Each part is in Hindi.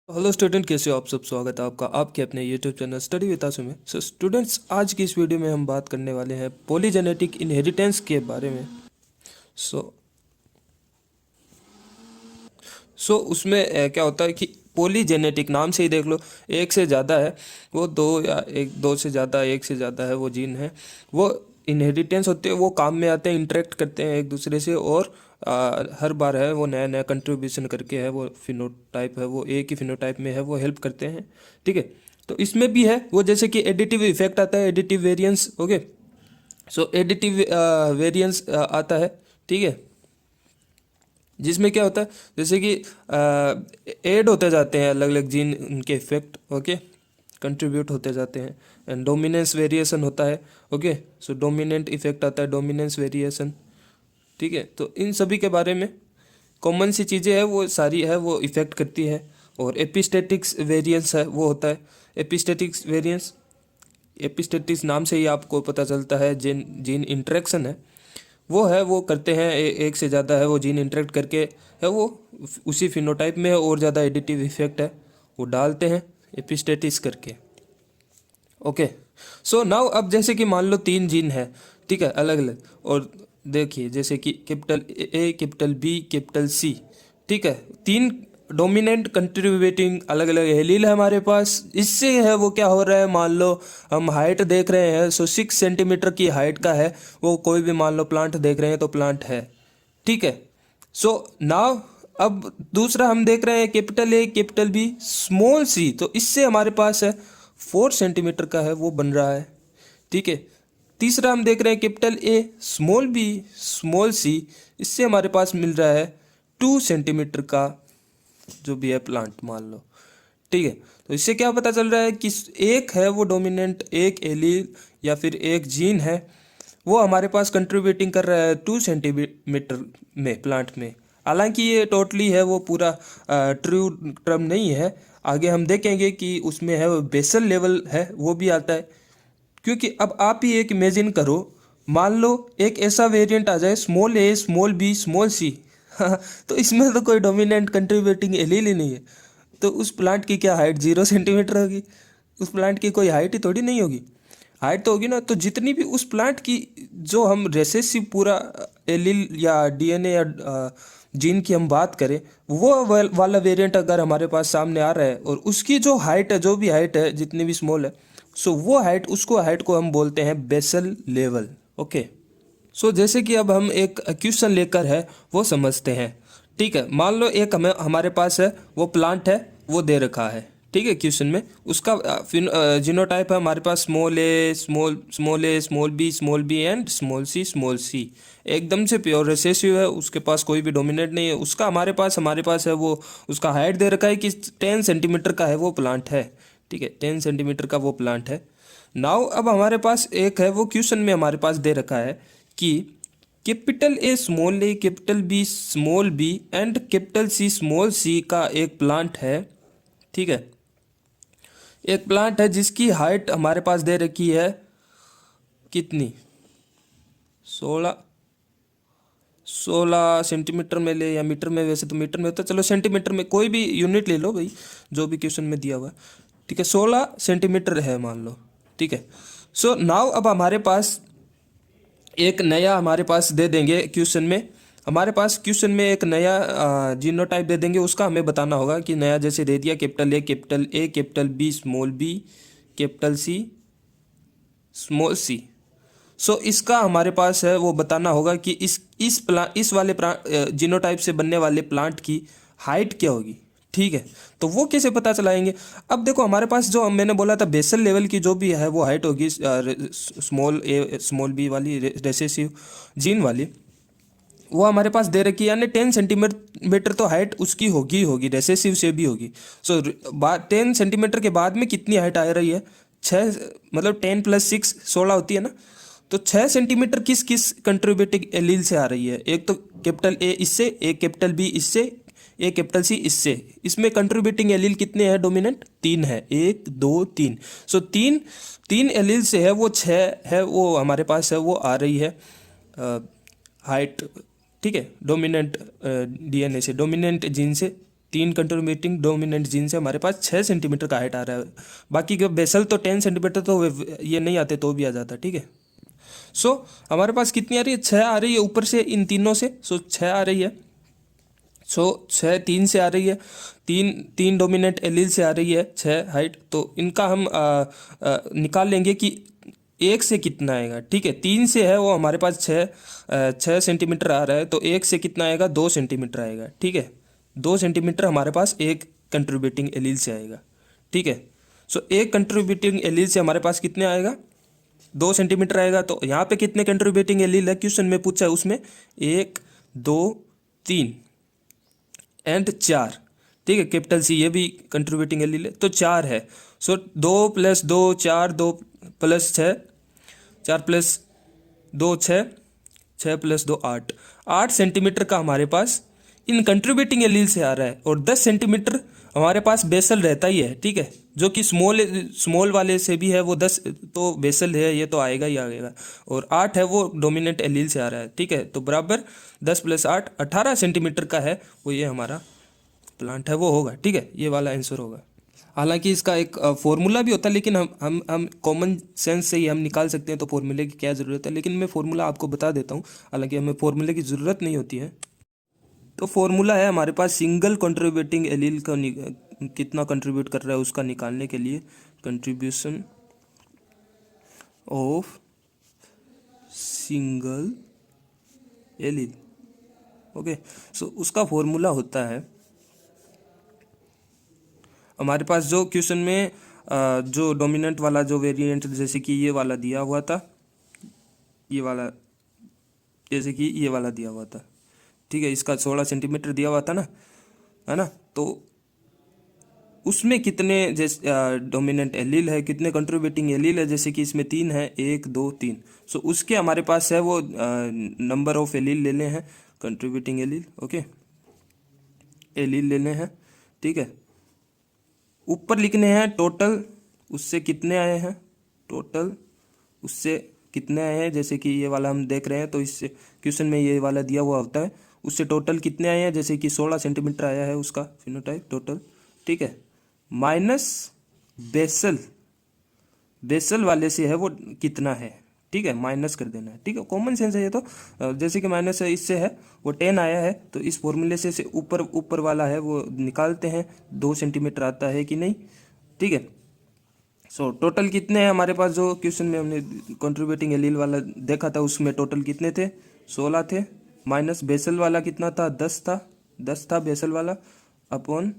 हेलो स्टूडेंट, कैसे हो आप सब। स्वागत है आपका आपके अपने यूट्यूब चैनल स्टडी विद आसु में। सो स्टूडेंट्स, आज की इस वीडियो में हम बात करने वाले हैं पॉलीजेनेटिक इनहेरिटेंस के बारे में। सो उसमें क्या होता है कि पॉलीजेनेटिक नाम से ही देख लो, एक से ज़्यादा है वो, दो या एक, दो से ज़्यादा, एक से ज़्यादा है वो जीन है, वो इनहेरिटेंस होते हैं, वो काम में आते हैं, इंटरेक्ट करते हैं एक दूसरे से, और हर बार है वो नया नया कंट्रीब्यूशन करके है वो फिनोटाइप है वो एक ही फिनोटाइप में है वो हेल्प करते हैं। ठीक है, तो इसमें भी है वो, जैसे कि एडिटिव इफेक्ट आता है, एडिटिव वेरिएंस। ओके, सो एडिटिव वेरिएंस आता है। ठीक है, जिसमें क्या होता है, जैसे कि ऐड होते जाते हैं अलग अलग जीन, उनके इफेक्ट ओके कंट्रीब्यूट होते जाते हैं। एंड डोमिनेंस वेरिएशन होता है। ओके, सो डोमिनेंट इफेक्ट आता है, डोमिनेंस वेरिएशन। ठीक है, तो इन सभी के बारे में कॉमन सी चीज़ें हैं वो सारी है वो इफेक्ट करती है। और एपिस्टेटिक्स वेरिएंस है वो होता है। एपिस्टेटिक्स वेरिएंस, एपिस्टेटिक्स नाम से ही आपको पता चलता है, जीन जीन इंटरेक्शन है वो है वो करते हैं, एक से ज़्यादा है वो जीन इंटरेक्ट करके है वो उसी फिनोटाइप में है, और ज़्यादा एडिटिव इफेक्ट है वो डालते हैं एपिस्टेटिस करके। ओके, सो नाउ अब जैसे कि मान लो तीन जीन है, ठीक है, अलग अलग, और देखिए जैसे कि capital A, capital B, capital C. ठीक है, तीन डोमिनेंट कंट्रीब्यूटिंग अलग अलग एलील है हमारे पास। इससे है वो क्या हो रहा है, मान लो हम हाइट देख रहे हैं, सो 6 सेंटीमीटर की हाइट का है वो, कोई भी मान लो प्लांट देख रहे हैं तो प्लांट है। ठीक है, सो नाउ अब दूसरा हम देख रहे हैं capital A, capital B, small C, तो इससे हमारे पास है 4 सेंटीमीटर का है वो बन रहा है। ठीक है, तीसरा हम देख रहे हैं capital A, small B, small C, इससे हमारे पास मिल रहा है 2 सेंटीमीटर का जो भी है प्लांट मान लो। ठीक है, तो इससे क्या पता चल रहा है कि एक है वो डोमिनेंट, एक एलील या फिर एक जीन है वो हमारे पास कंट्रीब्यूटिंग कर रहा है 2 सेंटीमीटर में प्लांट में। हालांकि ये टोटली है वो पूरा ट्रू टर्म नहीं है, आगे हम देखेंगे कि उसमें है वो बेसल लेवल है वो भी आता है। क्योंकि अब आप ही एक इमेजिन करो, मान लो एक ऐसा वेरिएंट आ जाए, small A, small B, small C, तो इसमें तो कोई डोमिनेंट कंट्रीब्यूटिंग एलील ही नहीं है, तो उस प्लांट की क्या हाइट 0 सेंटीमीटर होगी? उस प्लांट की कोई हाइट ही थोड़ी नहीं होगी, हाइट तो होगी ना। तो जितनी भी उस प्लांट की जो हम रेसेसिव पूरा एलील या डीएनए या जीन की हम बात करें, वो वाला वेरिएंट अगर हमारे पास सामने आ रहा है और उसकी जो हाइट है, जो भी हाइट है, जितनी भी स्मॉल है, सो वो हाइट, उसको हाइट को हम बोलते हैं बेसल लेवल। ओके, सो जैसे कि अब हम एक क्वेश्चन लेकर है वो समझते हैं। ठीक है, मान लो एक हमें हमारे पास है वो प्लांट है वो दे रखा है। ठीक है, क्वेश्चन में उसका जीनोटाइप है हमारे पास small A, small B and small C. एकदम से प्योर रिसेसिव है, उसके पास कोई भी डोमिनेट नहीं है। उसका हमारे पास है वो, उसका हाइट दे रखा है कि 10 सेंटीमीटर का है वो प्लांट है। ठीक है, 10 सेंटीमीटर का वो प्लांट है। नाउ अब हमारे पास एक है वो क्वेश्चन में हमारे पास दे रखा है कि capital A, capital B, small B and capital C, small C का एक प्लांट है। ठीक है, एक प्लांट है जिसकी हाइट हमारे पास दे रखी है कितनी, 16 सेंटीमीटर में ले या मीटर में, वैसे तो मीटर में होता है, चलो सेंटीमीटर में, कोई भी यूनिट ले लो भाई जो भी क्वेश्चन में दिया हुआ है। ठीक है, 16 सेंटीमीटर है मान लो। ठीक है, सो नाउ अब हमारे पास एक नया हमारे पास दे देंगे क्वेश्चन में, हमारे पास क्वेश्चन में एक नया जीनोटाइप दे देंगे, उसका हमें बताना होगा कि नया जैसे दे दिया capital A, capital B, small B, capital C, small C. So इसका हमारे पास है वो बताना होगा कि इस वाले जीनोटाइप से बनने वाले प्लांट की हाइट क्या होगी। ठीक है, तो वो कैसे पता चलाएंगे? अब देखो हमारे पास जो मैंने बोला था बेसल लेवल की जो भी है वो हाइट होगी, स्मॉल ए, स्मॉल बी वाली रेसेसिव जीन वाली, वो हमारे पास दे रखी है, यानी 10 सेंटीमीटर तो हाइट उसकी होगी होगी, रेसेसिव से भी होगी। सो 10 सेंटीमीटर के बाद में कितनी हाइट आ रही है, 6, मतलब 10 + 6 16 होती है ना। तो 6 सेंटीमीटर किस किस कंट्रीब्यूटिंग एलील से आ रही है? एक तो कैपिटल ए इससे, एक कैपिटल बी इससे, एक कैपिटल सी इससे। इसमें कंट्रीब्यूटिंग एलील कितने हैं डोमिनेंट? 3 है, 1 2 3। सो तीन तीन एलील से है वो 6 है वो हमारे पास है वो आ रही है हाइट। ठीक है, डोमिनेंट डीएनए से, डोमिनेंट जीन से तीन कंट्रीब्यूटिंग डोमिनेंट जीन से हमारे पास 6 सेंटीमीटर का हाइट आ रहा है। बाकी के बेसल तो 10 सेंटीमीटर तो ये नहीं आते तो भी आ जाता, ठीक है। सो हमारे पास कितनी आ रही है, 6 आ रही है ऊपर से इन तीनों से। सो 6 आ रही है। सो 6 3 से आ रही है, तीन तीन डोमिनेंट एलील से आ रही है 6 हाइट। तो इनका हम निकाल लेंगे कि एक से कितना आएगा, ठीक है। 3 से है वो हमारे पास 6 सेंटीमीटर आ रहा है, तो एक से कितना आएगा, 2 सेंटीमीटर आएगा, ठीक है। 2 सेंटीमीटर हमारे पास एक कंट्रीब्यूटिंग एलील से आएगा, ठीक है। सो एक कंट्रीब्यूटिंग एलील से हमारे पास कितने आएगा, 2 सेंटीमीटर आएगा। तो यहाँ पे कितने कंट्रीब्यूटिंग एलील है क्वेश्चन में पूछा है, उसमें 1 2 3 एंड 4, ठीक है। कैपिटल सी ये भी कंट्रीब्यूटिंग एलील है, तो 4 है। सो 2 + 2 4, 2 + 6 4 + 2 6, 6 + 2 8, 8 सेंटीमीटर का हमारे पास इन कंट्रीब्यूटिंग एलील से आ रहा है। और 10 सेंटीमीटर हमारे पास बेसल रहता ही है, ठीक है, जो कि स्मॉल वाले से भी है, वो 10 तो बेसल है, ये तो आएगा ही आएगा। और 8 है वो डोमिनेंट एलील से आ रहा है, ठीक है। तो बराबर 10 + 8 18 सेंटीमीटर का है वो, ये हमारा प्लांट है वो होगा, ठीक है। ये वाला आंसर होगा। हालांकि इसका एक फॉर्मूला भी होता है, लेकिन हम कॉमन सेंस से ही हम निकाल सकते हैं, तो फॉर्मूले की क्या ज़रूरत है। लेकिन मैं फॉर्मूला आपको बता देता हूँ, हालांकि हमें फॉर्मूले की ज़रूरत नहीं होती है। तो फॉर्मूला है हमारे पास सिंगल कंट्रीब्यूटिंग एलील का कितना कंट्रीब्यूट कर रहा है उसका निकालने के लिए, contribution of single allele, okay. So उसका फॉर्मूला होता है हमारे पास जो क्वेश्चन में जो डोमिनेंट वाला जो वेरिएंट, जैसे कि ये वाला दिया हुआ था, ये वाला जैसे कि ये वाला दिया हुआ था, ठीक है। इसका 16 सेंटीमीटर दिया हुआ था ना, है ना। तो उसमें कितने जैसे डोमिनेंट एलील है, कितने कंट्रीब्यूटिंग एलील है, जैसे कि इसमें 3 है, 1 2 3। सो उसके हमारे पास है वो नंबर ऑफ एलील लेने हैं, कंट्रीब्यूटिंग एलील, ओके, एलील लेने हैं, ठीक है। ऊपर लिखने हैं टोटल, उससे कितने आए हैं, टोटल उससे कितने आए हैं, जैसे कि ये वाला हम देख रहे हैं, तो इससे क्वेश्चन में ये वाला दिया हुआ होता है, उससे टोटल कितने आए हैं, जैसे कि 16 सेंटीमीटर आया है उसका फिनोटाइप टोटल, ठीक है। माइनस बेसल, बेसल वाले से है वो कितना है, ठीक है, माइनस कर देना है, ठीक है। कॉमन सेंस है ये तो। जैसे कि माइनस है, इससे है वो 10 आया है, तो इस फॉर्मूले से ऊपर ऊपर वाला है वो निकालते हैं, 2 सेंटीमीटर आता है कि नहीं, ठीक है। सो टोटल कितने हैं हमारे पास, जो क्वेश्चन में हमने कंट्रीब्यूटिंग एलील वाला देखा था उसमें टोटल कितने थे, 16 थे। माइनस बेसल वाला कितना था, 10 था, 10 था बेसल वाला, अपॉन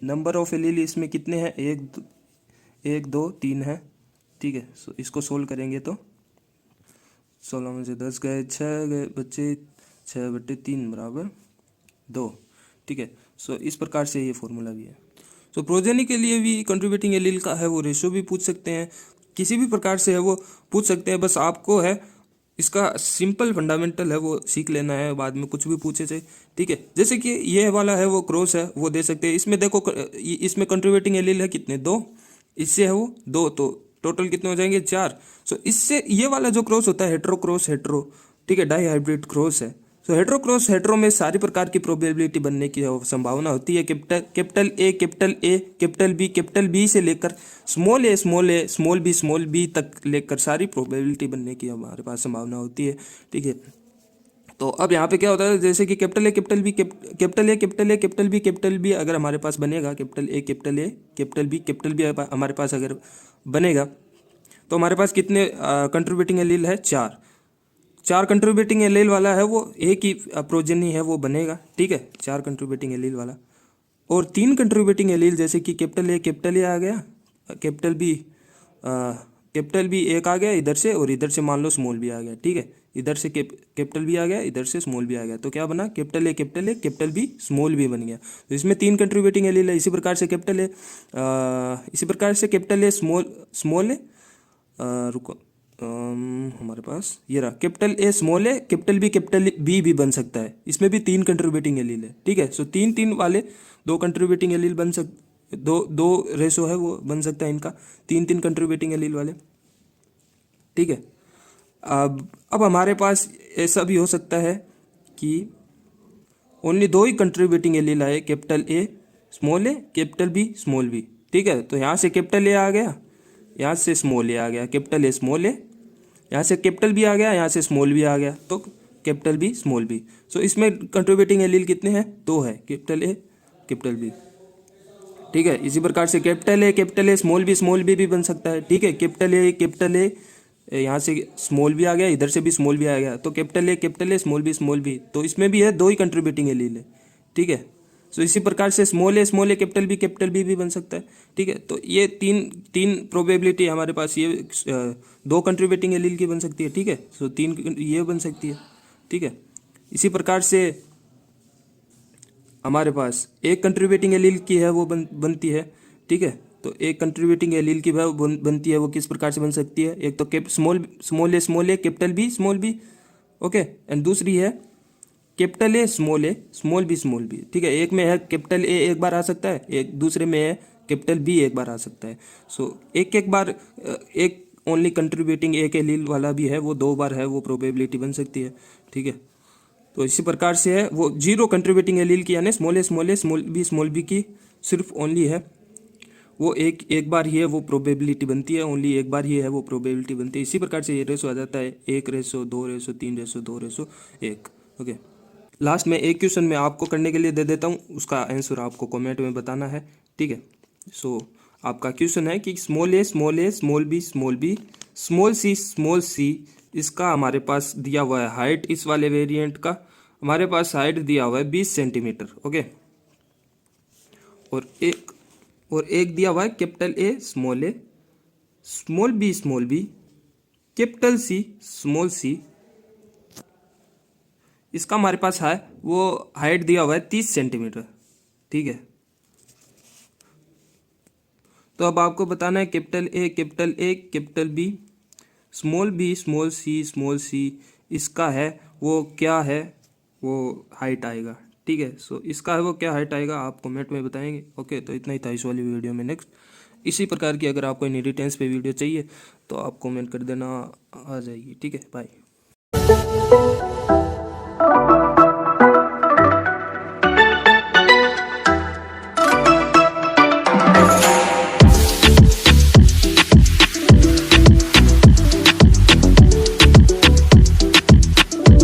नंबर ऑफ एलील इसमें कितने हैं, 1 2 3 है, ठीक है। सो इसको सोल्व करेंगे तो 16 में से 10 गए, 6 गए बच्चे, 6/3 बराबर 2, ठीक है। सो इस प्रकार से ये फॉर्मूला भी है। सो प्रोजेनी के लिए भी कंट्रीब्यूटिंग एलील का है वो रेशो भी पूछ सकते हैं, किसी भी प्रकार से है वो पूछ सकते हैं। बस आपको है इसका सिंपल फंडामेंटल है वो सीख लेना है, बाद में कुछ भी पूछे से, ठीक है। जैसे कि ये वाला है वो क्रॉस है वो दे सकते हैं, इसमें देखो इसमें कंट्रीब्यूटिंग एलील है कितने, 2, इससे है वो 2, तो टोटल कितने हो जाएंगे, 4। सो इससे ये वाला जो क्रॉस होता है हेट्रो क्रॉस हेट्रो, ठीक है, डाई हाइब्रिड क्रॉस है। सो हेट्रो क्रॉस हेट्रो में सारी प्रकार की प्रोबेबिलिटी बनने की संभावना होती है, कैपिटल ए कैपिटल बी से लेकर स्मॉल ए स्मॉल बी तक लेकर सारी प्रोबेबिलिटी बनने की हमारे पास संभावना होती है, ठीक है। तो अब यहाँ पे क्या होता है, जैसे कि कैपिटल बी अगर हमारे पास बनेगा, कैपिटल बी हमारे पास अगर बनेगा, तो हमारे पास कितने कंट्रीब्यूटिंग एलील है, 4 कंट्रीब्यूटिंग एलील वाला है वो एक ही प्रोजेनी है वो बनेगा, ठीक है, 4 कंट्रीब्यूटिंग एलील वाला। और 3 कंट्रीब्यूटिंग एलील जैसे कि कैपिटल ए आ गया, कैपिटल बी एक आ गया इधर से, और इधर से मान लो स्मॉल बी आ गया, ठीक है। इधर से कैपिटल बी आ गया, इधर से स्मॉल बी आ गया, तो क्या बना, कैपिटल बी स्मॉल बी बन गया। तो इसमें 3 कंट्रीब्यूटिंग एलील है। इसी प्रकार से कैपिटल ए स्मॉल ए, रुको हमारे पास ये रहा, capital A small A capital B भी बन सकता है, इसमें भी 3 कंट्रीब्यूटिंग एलील है, ठीक है। सो 3 वाले 2 कंट्रीब्यूटिंग एलील बन सकते, दो रेशो है वो बन सकता है इनका, 3 कंट्रीब्यूटिंग एलील वाले, ठीक है। अब हमारे पास ऐसा भी हो सकता है कि ओनली दो ही कंट्रीब्यूटिंग एलील आए, capital A small A, capital B small B. ठीक है, तो यहाँ से कैपिटल ए आ गया, यहाँ से स्मॉल ए आ गया, कैपिटल ए स्मॉल ए, यहाँ से कैपिटल बी आ गया, यहाँ से स्मॉल बी आ गया, तो कैपिटल बी स्मॉल बी। सो इसमें कंट्रीब्यूटिंग एलील कितने हैं? दो है, कैपिटल ए कैपिटल बी। ठीक है, इसी प्रकार से कैपिटल ए स्मॉल बी भी बन सकता है। ठीक है, कैपिटल ए यहाँ से स्मॉल बी आ गया, इधर से भी स्मॉल बी आ गया, तो कैपिटल ए स्मॉल बी, तो इसमें भी है दो ही कंट्रीब्यूटिंग एलील है। ठीक है, सो इसी प्रकार से स्मॉल ए कैपिटल बी भी बन सकता है। ठीक है, तो ये तीन प्रोबेबिलिटी हमारे पास, ये दो कंट्रीब्यूटिंग एलील की बन सकती है। ठीक है, सो तीन ये बन सकती है। ठीक है, इसी प्रकार से हमारे पास एक कंट्रीब्यूटिंग एलील की है वो बनती है। ठीक है, तो एक कंट्रीब्यूटिंग एलील की बनती है, वो किस प्रकार से बन सकती है? एक तो small A capital B small B, okay, and दूसरी है कैपिटल ए स्मॉल बी। ठीक है, एक में है कैपिटल ए एक बार आ सकता है, एक दूसरे में है कैपिटल बी एक बार आ सकता है। सो एक बार एक ओनली कंट्रीब्यूटिंग एक एलील वाला भी है, वो दो बार है, वो प्रोबेबिलिटी बन सकती है। ठीक है, तो इसी प्रकार से है वो जीरो कंट्रीब्यूटिंग एलील की, यानी स्मॉल बी की सिर्फ ओनली है वो एक बार ही है वो प्रोबेबिलिटी बनती है, ओनली एक बार ही है वो प्रोबेबिलिटी बनती है। इसी प्रकार से ये रेशो आ जाता है 1:2:3:2:1। ओके, लास्ट में एक क्वेश्चन मैं आपको करने के लिए दे देता हूँ, उसका आंसर आपको कमेंट में बताना है। ठीक है, सो आपका क्वेश्चन है कि small A small B small C इसका हमारे पास दिया हुआ है हाइट, इस वाले वेरिएंट का हमारे पास हाइट दिया हुआ है 20 सेंटीमीटर। ओके, और एक दिया हुआ है capital A small B capital C small C, इसका हमारे पास है वो हाइट दिया हुआ है 30 सेंटीमीटर। ठीक है, तो अब आपको बताना है capital A capital B small C इसका है वो क्या है, वो हाइट आएगा। ठीक है, सो इसका है वो क्या हाइट आएगा, आप कमेंट में बताएंगे। ओके, तो इतना ही था इस वाली वीडियो में। नेक्स्ट इसी प्रकार की अगर आपको इनहेरिटेंस पे वीडियो चाहिए तो आप कमेंट कर देना, आ जाएगी। ठीक है, बाय।